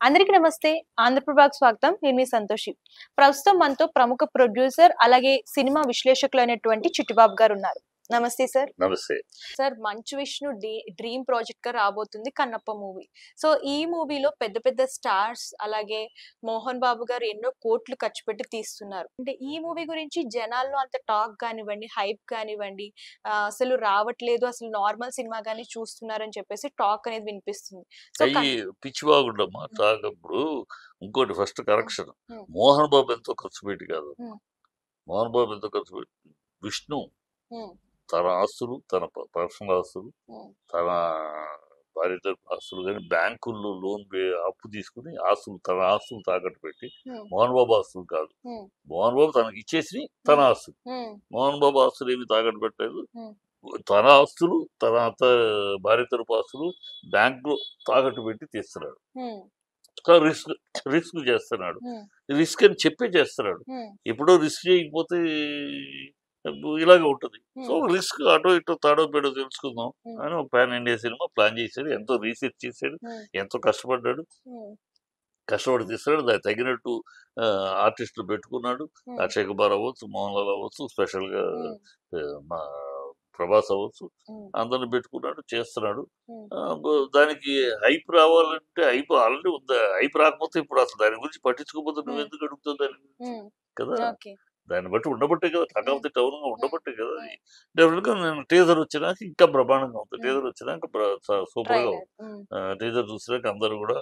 అందరికీ నమస్తే. ఆంధ్రప్రభకు స్వాగతం. నేను మీ సంతోషి. ప్రస్తుతం మనతో ప్రముఖ ప్రొడ్యూసర్ అలాగే సినిమా విశ్లేషకులైనటువంటి చిట్టిబాబు గారు ఉన్నారు. నమస్తే సార్. నమస్తే sir. Manchu Vishnu dream project గా రాబోతుంది కన్నప్ప మూవీ. సో ఈ మూవీలో పెద్ద పెద్ద స్టార్స్ అలాగే మోహన్ బాబు గారు ఎన్నో కోట్లు ఖర్చు పెట్టి తీస్తున్నారు. అంటే ఈ మూవీ గురించి జనాల్లో అంత టాక్ కానివ్వండి, హైప్ కానివ్వండి, అసలు రావట్లేదు, అసలు నార్మల్ సినిమా గానీ చూస్తున్నారని చెప్పేసి టాక్ అనేది వినిపిస్తుంది. సో పిచ్చి బాగుండమ్మా తాగప్పుడు. ఇంకోటి ఫస్ట్ కరెక్షన్, మోహన్ బాబు ఎంతో ఖర్చు పెట్టి కాదు. మోహన్ బాబు ఎంతో ఖర్చు పెట్టి విష్ణు తన ఆస్తులు, తన పర్సనల్ ఆస్తులు, తన భార్య తరపు ఆస్తులు కానీ బ్యాంకుల్లో లోన్ అప్పు తీసుకుని తన ఆస్తులు తాకట్టు పెట్టి, మోహన్ బాబు ఆస్తులు కాదు, మోహన్ బాబు తనకి ఇచ్చేసి తన ఆస్తులు, మోహన్ బాబు ఆస్తులు ఏమి తాకట్టు పెట్టలేదు. తన ఆస్తులు, తన భార్య తరపు ఆస్తులు బ్యాంకులో తాకట్టు పెట్టి తీస్తున్నాడు. రిస్క్ చేస్తున్నాడు. రిస్క్ అని చెప్పే చేస్తున్నాడు. ఎప్పుడో రిస్క్ చేయకపోతే ఇలాగే ఉంటుంది. సో రిస్క్ అటో ఇటో తాడో పేడో తెలుసుకుందాం అని ఒక పాన్ ఇండియా సినిమా ప్లాన్ చేశాడు. ఎంతో రీసెర్చ్ చేశాడు, ఎంతో కష్టపడ్డాడు, కష్టపడి తీస్తాడు. దానికి తగినట్టు ఆర్టిస్టులు పెట్టుకున్నాడు. అక్షయ్ కుమార్ అవ్వచ్చు, మోహన్ లాల్ అవ్వచ్చు, స్పెషల్గా మా ప్రభాస్ అవ్వచ్చు, అందరిని పెట్టుకున్నాడు, చేస్తున్నాడు. దానికి హైప్ రావాలంటే హైప్ ఆల్రెడీ ఉందా? హైప్ రాకపోతే ఇప్పుడు అసలు దాని గురించి పట్టించుకోకపోతే నువ్వు ఎందుకు అడుగుతావు దాని గురించి కదా? దాన్ని బట్టి ఉండబట్టే కదా, కాకపోతే టౌన్ గా ఉండబట్టే కదా. డెఫినెట్ గా నేను టీజర్ వచ్చినాక ఇంకా బ్రహ్మాండంగా ఉంటుంది. టీజర్ వచ్చినాక సూపర్ గా ఉంది. టీజర్ చూసినాక అందరూ కూడా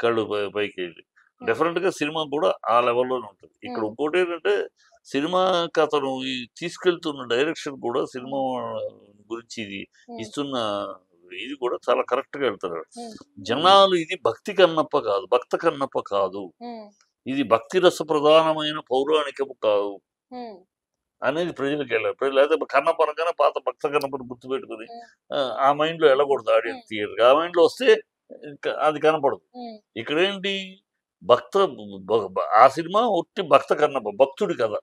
కళ్ళు పైకి వెళ్ళి డెఫినెట్ గా సినిమా కూడా ఆ లెవెల్లోనే ఉంటుంది. ఇక్కడ ఇంకోటి ఏంటంటే సినిమాకి అతను తీసుకెళ్తున్న డైరెక్షన్ కూడా సినిమా గురించి ఇది ఇస్తున్న ఇది కూడా చాలా కరెక్ట్ గా వెళ్తున్నాడు. జనాలు ఇది భక్తి కన్నప్ప కాదు, భక్త కన్నప్ప కాదు, ఇది భక్తి రస ప్రధానమైన పౌరాణికము కాదు అనేది ప్రజలకు వెళ్ళారు. లేదా కన్నప్ప అనగానే పాత భక్త కన్నప్పని గుర్తుపెట్టుకుని ఆ మైండ్ లో వెళ్ళకూడదు ఆడియన్స్ థియేటర్. ఆ మైండ్ లో వస్తే అది కనపడదు. ఇక్కడేంటి ఆ సినిమా ఒట్టి భక్త కన్నప్ప, భక్తుడి కథ.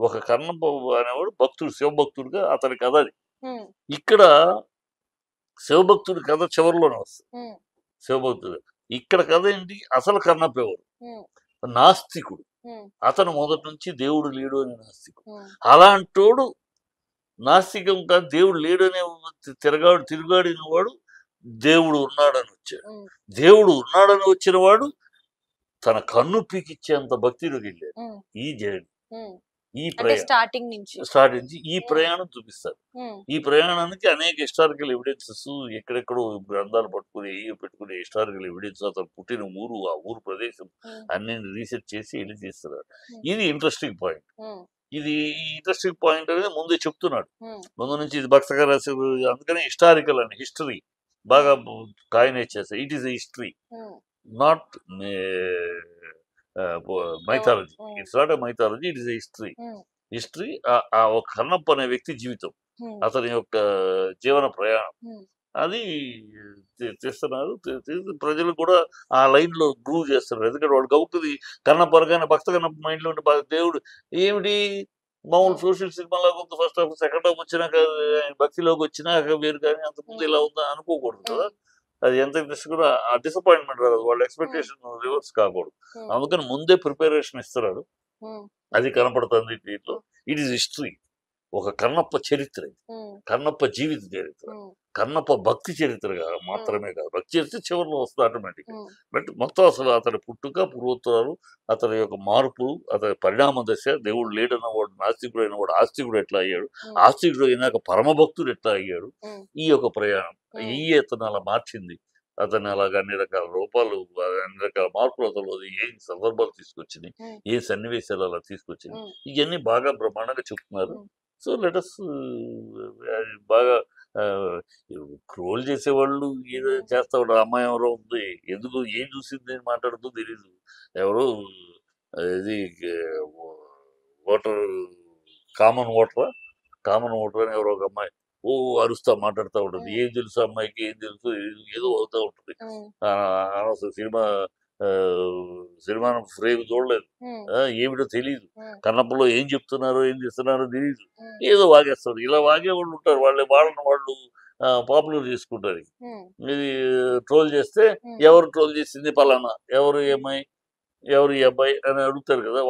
ఒక కన్నప్ప అనేవాడు భక్తుడు, శివభక్తుడిగా అతని కథ అది. ఇక్కడ శివభక్తుడి కథ చివరిలోనే వస్తుంది. శివభక్తుడు ఇక్కడ కథ ఏంటి? అసలు కన్నప్ప ఎవరు? నాస్తికుడు. అతను మొదటి నుంచి దేవుడు లేడు అనే నాస్తికుడు. అలాంటోడు నాస్తికం కాదు, దేవుడు లేడు అనే తిరుగాడిన వాడు దేవుడు ఉన్నాడని వచ్చాడు. దేవుడు ఉన్నాడని వచ్చిన వాడు తన కన్ను పీకిచ్చేంత భక్తిలోకి వెళ్ళాడు. ఈ జర్నీ, ఈ ప్రయాణం స్టార్టింగ్ నుంచి ఈ ప్రయాణం చూపిస్తారు. ఈ ప్రయాణానికి అనేక హిస్టారికల్ ఎవిడెన్సెస్, ఎక్కడెక్కడో గ్రంథాలు పెట్టుకునే హిస్టారికల్ ఎవిడెన్స్, అతను పుట్టిన ఊరు, ఆ ఊరు ప్రదేశం అన్ని రీసెర్చ్ చేసి వెళ్ళి తీస్తున్నారు. ఇది ఇంట్రెస్టింగ్ పాయింట్. ఈ ఇంట్రెస్టింగ్ పాయింట్ అనేది ముందే చెప్తున్నాడు. ముందు నుంచి ఇది భక్తగా రాసే, అందుకని హిస్టారికల్ అని హిస్టరీ బాగా కాయినేజ్ చేస్తారు. It is a history, not mythology. It's not a mythology, it is a history. History ఆ ఒక కన్నప్ప అనే వ్యక్తి జీవితం, అతని యొక్క జీవన ప్రయాణం అది చేస్తున్నారు. ప్రజలు కూడా ఆ లైన్ లో గ్రూవ్ చేస్తున్నారు. ఎందుకంటే వాడు గౌకుది కన్నప్ప అనగానే భక్త కన్నప్ప మైండ్ లో ఉంటే దేవుడు ఏమిటి మామూలు సోషల్ సినిమా లాగా ఉంది. ఫస్ట్ హాఫ్, సెకండ్ హాఫ్ వచ్చినాక భక్తిలోకి వచ్చినాక వేరు, కానీ అంతకుముందు ఇలా ఉందా అనుకోకూడదు కదా. అది ఎంత ఇంట్రెస్ట్ కూడా ఆ డిసప్పాయింట్మెంట్ రాదు, వాళ్ళ ఎక్స్పెక్టేషన్ రివర్స్ కాకూడదు. అందుకని ముందే ప్రిపరేషన్ ఇస్తున్నాడు. అది కనపడుతుంది దీంట్లో. ఇట్ ఈస్ హిస్టరీ, ఒక కన్నప్ప చరిత్ర, కన్నప్ప జీవిత చరిత్ర, కన్నప్ప భక్తి చరిత్రగా మాత్రమే కాదు. భక్తి చరిత్ర చివరిలో వస్తుంది ఆటోమేటిక్. బట్ మొత్తం అసలు అతని పుట్టుక, పూర్వోత్తరాలు, అతని యొక్క మార్పులు, అతని పరిణామ దశ, దేవుడు లేడన్న వాడు నాస్తికుడు అయిన వాడు ఆస్తికుడు ఎట్లా అయ్యాడు, ఆస్తికుడు అయినాక పరమభక్తుడు ఎట్లా అయ్యాడు, ఈ యొక్క ప్రయాణం అతను అలా మార్చింది. అతను అలాగ అన్ని రకాల రూపాలు, అన్ని రకాల మార్పులు అతను ఏం సందర్భాలు తీసుకొచ్చినాయి, ఏ సన్నివేశాలు అలా తీసుకొచ్చినాయి, ఇవన్నీ బాగా బ్రహ్మాండంగా చెప్తున్నారు. సో లెటస్ బాగా ట్రోల్ చేసేవాళ్ళు ఏదో చేస్తా ఉంటారు. అమ్మాయి ఎవరో ఉంది, ఎందుకు ఏం చూసింది అని మాట్లాడుతూ తెలీదు. ఎవరో ఇది ఓటర్, కామన్ ఓటర్ అని ఎవరో ఒక అమ్మాయి అరుస్తా మాట్లాడుతూ ఉంటుంది. ఏం తెలుసు అమ్మాయికి, ఏం తెలుసు, ఏదో అవుతూ ఉంటుంది. అనవసరం సినిమా ఫ్రేమ్ చూడలేదు, ఏమిటో తెలియదు, కన్నప్పలో ఏం చెప్తున్నారో ఏం చేస్తున్నారో తెలియదు, ఏదో వాగేస్తారు. ఇలా వాగే వాళ్ళు ఉంటారు. వాళ్ళని వాళ్ళు పాపులర్ చేసుకుంటారు. ఇది ట్రోల్ చేస్తే ఎవరు ట్రోల్ చేసింది పలానా, ఎవరు ఏమై, ఎవరు ఈ అబ్బాయి అని అడుగుతారు కదా.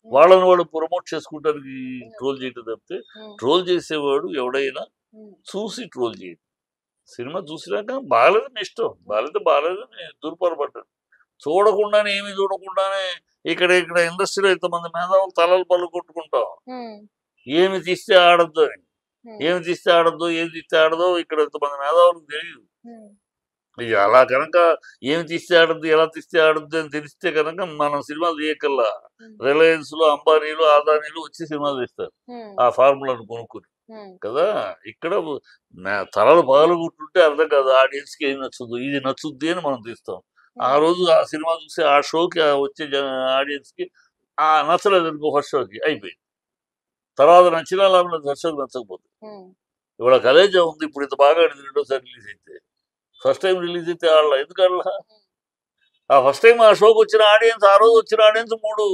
వాళ్ళని వాళ్ళు ప్రమోట్ చేసుకుంటానికి ట్రోల్ చేయటం తప్పితే ట్రోల్ చేసేవాడు ఎవడైనా చూసి ట్రోల్ చేయడు. సినిమా చూసినాక బాగాలేదని ఇష్టం, బాగాలేదని దుర్పరపడ్డాడు. చూడకుండానే ఏమి చూడకుండానే ఇక్కడ ఇండస్ట్రీలో ఇంతమంది మేధావులు తలలు పళ్ళు కొట్టుకుంటాం. ఏమి తీస్తే ఆడద్దు అని, ఏమి తీస్తే ఆడదో ఇక్కడ ఇంతమంది మేధావులకు తెలియదు. ఇది అలా కనుక ఏమి తీస్తే ఆడద్దు, ఎలా తీస్తే ఆడద్దు అని తెలిస్తే కనుక మనం సినిమాలు తీయకల్లా రిలయన్స్ లో అంబానీలు అదానీలు వచ్చి సినిమాలు తీస్తారు ఆ ఫార్ములాను కొనుక్కుని కదా. ఇక్కడ తలలు పగలగొట్టుంటే అర్థం కాదు ఆడియన్స్ కి ఏం నచ్చుద్దు, ఇది నచ్చుద్ది అని మనం తీస్తాం. ఆ రోజు ఆ సినిమా చూసి ఆ షోకి వచ్చే ఆడియన్స్ కి నచ్చలేదు అనుకో, ఫస్ట్ షోకి అయిపోయింది. తర్వాత నచ్చినా లాభం లేదు, ఫస్ట్ షోకి నచ్చకపోతుంది. ఇవాళ కలేజా ఉంది, ఇప్పుడు ఇంత బాగా ఆడింది రెండోసారి రిలీజ్ అయితే. ఫస్ట్ టైం రిలీజ్ అయితే ఆడలా, ఎందుకు ఆడలా? ఆ ఫస్ట్ టైం ఆ షోకి వచ్చిన ఆడియన్స్, ఆ రోజు వచ్చిన ఆడియన్స్ 3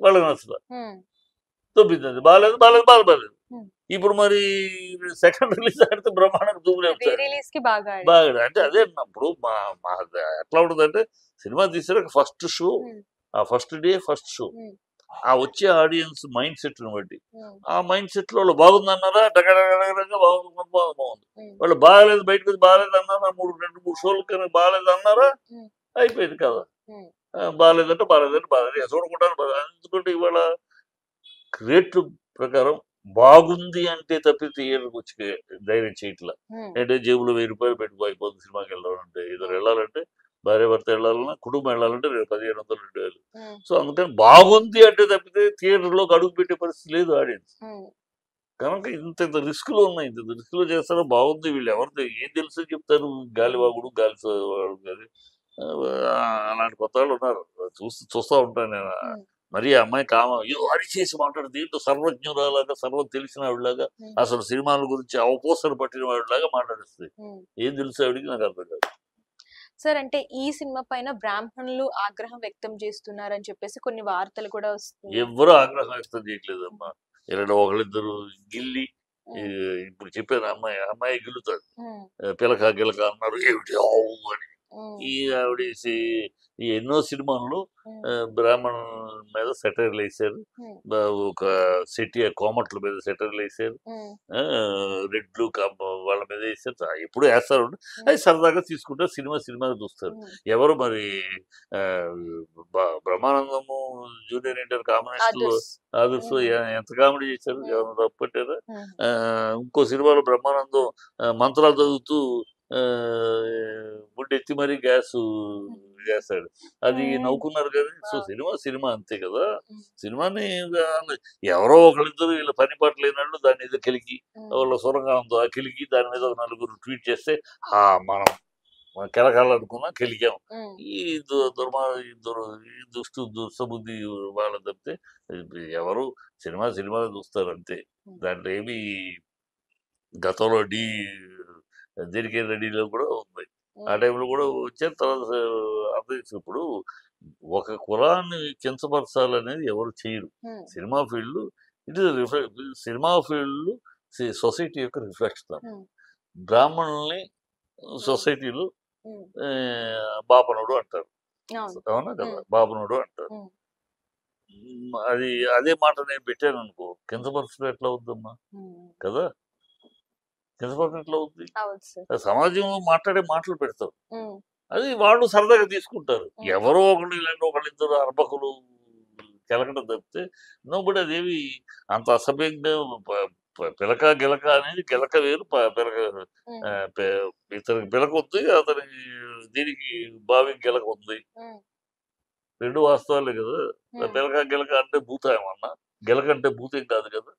వాళ్ళకి నచ్చదు, తొమ్మిది బాగాలేదు. ఇప్పుడు మరి సెకండ్ రిలీజ్ ఆడితే బ్రహ్మాండంగా దూకులేపుతాడు బాగా. అంటే అదే ఇప్పుడు ఎట్లా ఉంటుందంటే సినిమా తీసాక ఫస్ట్ షో, ఆ ఫస్ట్ డే ఫస్ట్ షో, ఆ వచ్చే ఆడియన్స్ మైండ్ సెట్ ని బట్టి ఆ మైండ్ సెట్ లో వాళ్ళు బాగుందన్నారా డగడగడగా బాగుంది, వాళ్ళు బాగాలేదు బయటకు వచ్చి బాగాలేదు అన్నారా, 2-3 షోలు కన్నా బాగాలేదు అన్నారా, అయిపోయింది కదా. బాగాలేదంటే బాగాలేదు చూడకుండానే బాగా. ఎందుకంటే ఇవాళ రేట్లు ప్రకారం బాగుంది అంటే తప్పి థియేటర్కి వచ్చి ధైర్యం చేయట్లా. అంటే జేబులో 1000 రూపాయలు పెట్టుకో అయిపోతుంది సినిమాకి వెళ్ళాలంటే. ఇద్దరు వెళ్ళాలంటే భార్య భర్త వెళ్ళాలన్నా, కుటుంబం వెళ్ళాలంటే 1500 2000. సో అందుకని బాగుంది అంటే తప్పితే థియేటర్లోకి అడుగు పెట్టే పరిస్థితి లేదు ఆడియన్స్. కనుక ఇంత రిస్కులు ఉన్నాయి, ఇంత రిస్కులు చేస్తారో బాగుంది. వీళ్ళు ఎవరితో ఏం తెలుసు చెప్తారు, గాలివాగుడు గాలి అలాంటి కొత్త వాళ్ళు ఉన్నారు. చూస్తూ ఉంటాను నేను. మరి ఆ అమ్మాయి అరిచేసి మాట్లాడు, దీంట్లో సర్వజ్ఞురాలాగా సర్వం తెలిసిన వాడిలాగా, అసలు సినిమాల గురించి అవపోసన పట్టిన వాడిలాగా మాట్లాడిస్తుంది. ఏం తెలుసు ఆవిడికి నాకు అర్థం కాదు. సార్ అంటే ఈ సినిమా పైన బ్రాహ్మణులు ఆగ్రహం వ్యక్తం చేస్తున్నారని చెప్పేసి కొన్ని వార్తలు కూడా వస్తున్నాయి. ఎవరు ఆగ్రహం వ్యక్తం చేయట్లేదమ్మా. ఒకళ్ళిద్దరు గిల్లి ఇప్పుడు చెప్పాను, అమ్మాయి గిల్లుతాడు, పిలక గిలక అన్నారు ఏమిటి అని. ఆవిడ ఈ ఎన్నో సినిమాల్లో బ్రాహ్మణ్ మీద సెటైర్లు వేసారు, ఒక కోమట్ల మీద సెటైర్లు వేసారు, రెడ్లు వాళ్ళ మీద వేసారు, ఎప్పుడు వేస్తారు. అది సరదాగా తీసుకుంటారు, సినిమా చూస్తారు. ఎవరు మరి బ్రహ్మానందము జూనియర్ ఎన్టీఆర్ కాంబినేషన్ లో ఆదర్శ ఎంత కామెడీ చేశారు, ఎవరు తప్పు పెట్టారా? ఇంకో సినిమాలో బ్రహ్మానందం మంత్రాలు చదువుతూ గుడ్డెత్తి మరీ గ్యాస్ చేస్తాడు, అది నవ్వుకున్నారు కదా. సో సినిమా అంతే కదా. సినిమాని ఎవరో ఒకళ్ళిద్దరు వీళ్ళ పని పాట లేనట్లు దాన్ని ఏదో కెలికి, వాళ్ళ సొరంగంతో ఆ కెలికి దాని మీద ఒక 4 ట్వీట్ చేస్తే మనం కెలకాలనుకున్నా కెలికాం. ఈ దుష్టబుద్ధి వాళ్ళ తప్పితే ఎవరు సినిమా చూస్తారు అంతే. దాంట్లో ఏమి గతంలో దీనికి రెడీలో కూడా ఉంది, ఆ టైంలో కూడా వచ్చారు. తర్వాత ఇప్పుడు ఒక కులాన్ని కించపరచాలనేది ఎవరు చేయరు. Cinema field cinema field society యొక్క రిఫ్లెక్షన్. బ్రాహ్మణుల్ని సొసైటీలో బాపనుడు అంటారు, అవునా కదా, బాపనుడు అంటారు. అదే మాట నేను పెట్టాను అనుకో, కించపరచడం ఎట్లా అవుద్దమ్మా కదా, కించపరచడం ఎట్లా అవుద్ది? సమాజంలో మాట్లాడే మాటలు పెడతారు, అది వాళ్ళు సరదాగా తీసుకుంటారు. ఎవరో ఒకళ్ళిద్దరు అర్భకులు కెలకడం తప్పితే నోబడి అదేవి అంత అసభ్యంగా పిలక గిలక అనేది గిలక వేరు, ఇతనికి పిలక ఉంది, అతనికి దీనికి బావి గిలక ఉంది, 2 వాస్తవాలే కదా. పిలక గిలక అంటే భూత ఏమన్నా, గిలక అంటే భూతం కాదు కదా.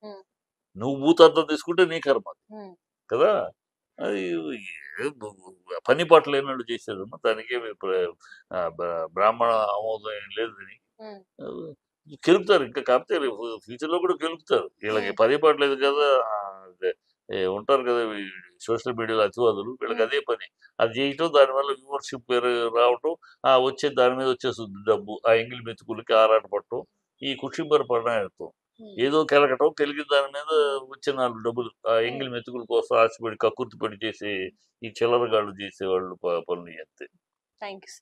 నువ్వు భూతార్థం తీసుకుంటే నీ కర్మ కదా. అది పని పాట లేనట్టు చేసేదమ్మా, దానికి బ్రాహ్మణ ఆమోదం ఏం లేదు. గెలుపుతారు, ఇంకా కాకపోతే ఫ్యూచర్ లో కూడా గెలుపుతారు. వీళ్ళకి పని పాట లేదు కదా, ఉంటారు కదా సోషల్ మీడియాలో అతివాదులు, వీళ్ళకి అదే పని. అది చేయటం, దానివల్ల వ్యూవర్షిప్ రావటం, దాని మీద వచ్చేస్తుంది డబ్బు, ఆ ఎంగిల్ మెతుకులకి ఆరాటపడటం, ఈ కుటుంబ ప్రణాయత్వం. ఏదో కెలకటం కెలిగిన దాని మీద వచ్చే 4 డబ్బులు ఆ ఎంగిలి మెతుకుల కోసం ఆశపడి కక్కుర్తి పడి చేసే ఈ చిల్లరగాళ్ళు చేసేవాళ్ళు పనులు అంతే. Thank you.